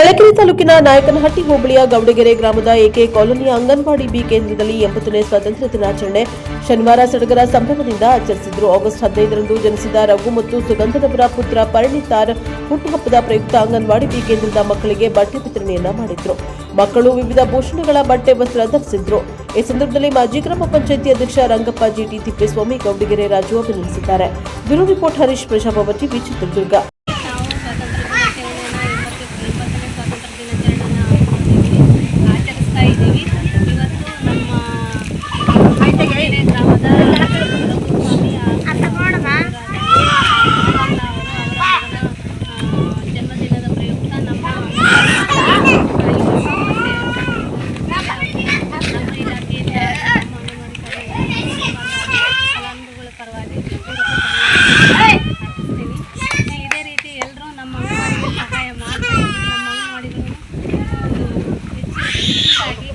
ಚಳ್ಳಕೆರೆ ತಾಲೂಕಿನ ನಾಯಕನಹಟ್ಟಿ ಹೋಬಳಿಯ ಗೌಡಗೆರೆ ಗ್ರಾಮದ ಎಕೆ ಕಾಲೋನಿಯ ಅಂಗನವಾಡಿ ಬಿ ಕೇಂದ್ರದಲ್ಲಿ 80ನೇ ಸ್ವಾತಂತ್ರ್ಯ ದಿನಾಚರಣೆ ಶನಿವಾರ ಸಡಗರ ಸಂಭ್ರಮದಿಂದ ಆಚರಿಸಿದರು. ಆಗಸ್ಟ್ 15ರಂದು ಜನಿಸಿದ ರಘು ಮತ್ತು ಸುಗಂಧದವರ ಪುತ್ರ ಪರಿಣಿತಾರ್ ಹುಟ್ಟುಹಬ್ಬದ ಪ್ರಯುಕ್ತ ಅಂಗನವಾಡಿ ಬಿ ಕೇಂದ್ರದ ಮಕ್ಕಳಿಗೆ ಬಟ್ಟೆ ವಿತರಣೆಯನ್ನ ಮಾಡಿದ್ರು. ಮಕ್ಕಳು ವಿವಿಧ ಭೂಷಣಗಳ ಬಟ್ಟೆ ವಸ್ತ್ರ ಧರಿಸಿದ್ರು. ಈ ಸಂದರ್ಭದಲ್ಲಿ ಮಾಜಿ ಗ್ರಾಮ ಪಂಚಾಯಿತಿ ಅಧ್ಯಕ್ಷ ರಂಗಪ್ಪ ಜಿಟಿ ತಿಪ್ಪೇಸ್ವಾಮಿ ಗೌಡಗೆರೆ ರಾಜು ಅಭಿನಂದಿಸಿದ್ದಾರೆ. Bureau report Harish, Prajabhava TV, Chitradurga. ಆಚರಿಸ್ತಾ ಇದ್ದೀವಿ. ಇವತ್ತು ನಮ್ಮ ಗೌಡಗೆರೆ ಗ್ರಾಮದ ಜನ್ಮದಿನದ ಪ್ರಯುಕ್ತ ನಮ್ಮ ಇಲಾಖೆಯಿಂದ ಫಲಾನುಭವಿಗಳ ಪರವಾಗಿ ಇದೇ ರೀತಿ ಎಲ್ಲರೂ ನಮ್ಮ ಅಂಗನವಾಡಿಗೆ ಸಹಾಯ ಮಾಡ್ತಾ ಇದ್ದೀವಿ. ನಮ್ಮ ಅಂಗನವಾಡಿಗಳು ಹೆಚ್ಚಾಗಿ